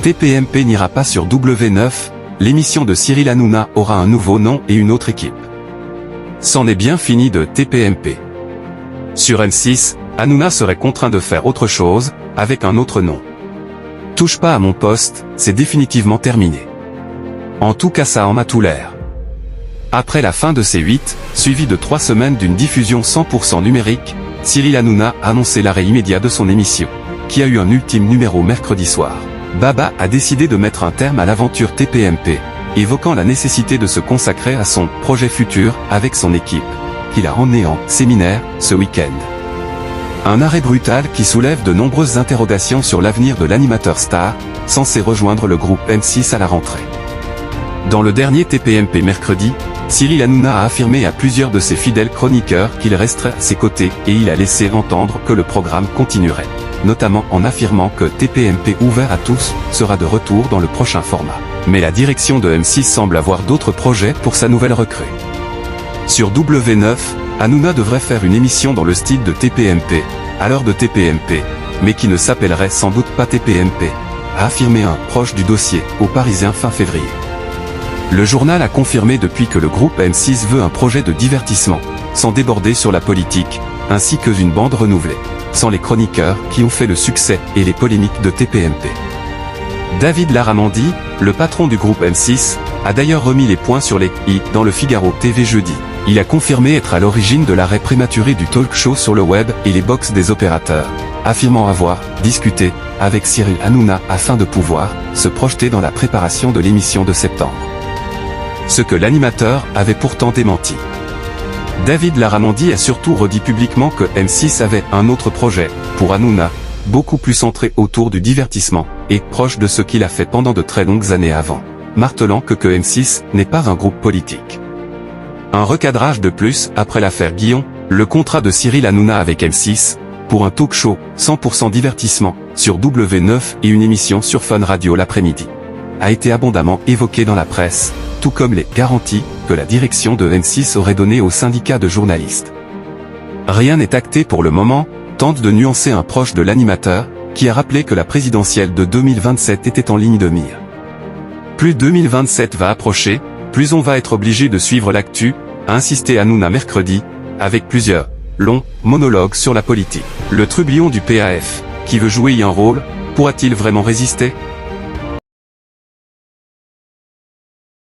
TPMP n'ira pas sur W9, l'émission de Cyril Hanouna aura un nouveau nom et une autre équipe. C'en est bien fini de TPMP. Sur M6, Hanouna serait contraint de faire autre chose, avec un autre nom. Touche pas à mon poste, c'est définitivement terminé. En tout cas ça en a tout l'air. Après la fin de ces 8, suivi de 3 semaines d'une diffusion 100% numérique, Cyril Hanouna a annoncé l'arrêt immédiat de son émission, qui a eu un ultime numéro mercredi soir. Baba a décidé de mettre un terme à l'aventure TPMP, évoquant la nécessité de se consacrer à son projet futur avec son équipe, qu'il a emmené en séminaire ce week-end. Un arrêt brutal qui soulève de nombreuses interrogations sur l'avenir de l'animateur star, censé rejoindre le groupe M6 à la rentrée. Dans le dernier TPMP mercredi, Cyril Hanouna a affirmé à plusieurs de ses fidèles chroniqueurs qu'il resterait à ses côtés et il a laissé entendre que le programme continuerait, notamment en affirmant que TPMP ouvert à tous sera de retour dans le prochain format. Mais la direction de M6 semble avoir d'autres projets pour sa nouvelle recrue. Sur W9, Hanouna devrait faire une émission dans le style de TPMP, à l'heure de TPMP, mais qui ne s'appellerait sans doute pas TPMP, a affirmé un proche du dossier au Parisien fin février. Le journal a confirmé depuis que le groupe M6 veut un projet de divertissement, sans déborder sur la politique, ainsi que une bande renouvelée, sans les chroniqueurs qui ont fait le succès et les polémiques de TPMP. David Larramendy, le patron du groupe M6, a d'ailleurs remis les points sur les « i » dans le Figaro TV jeudi. Il a confirmé être à l'origine de l'arrêt prématuré du talk show sur le web et les box des opérateurs, affirmant avoir discuté avec Cyril Hanouna afin de pouvoir se projeter dans la préparation de l'émission de septembre. Ce que l'animateur avait pourtant démenti. David Larramendy a surtout redit publiquement que M6 avait un autre projet, pour Hanouna, beaucoup plus centré autour du divertissement, et proche de ce qu'il a fait pendant de très longues années avant, martelant que M6 n'est pas un groupe politique. Un recadrage de plus après l'affaire Guillon, le contrat de Cyril Hanouna avec M6, pour un talk show 100% divertissement, sur W9 et une émission sur Fun Radio l'après-midi, a été abondamment évoqué dans la presse, tout comme les garanties que la direction de M6 aurait données au syndicat de journalistes. Rien n'est acté pour le moment, tente de nuancer un proche de l'animateur, qui a rappelé que la présidentielle de 2027 était en ligne de mire. Plus 2027 va approcher, plus on va être obligé de suivre l'actu, a insisté Hanouna mercredi, avec plusieurs longs monologues sur la politique. Le trublion du PAF, qui veut jouer un rôle, pourra-t-il vraiment résister ?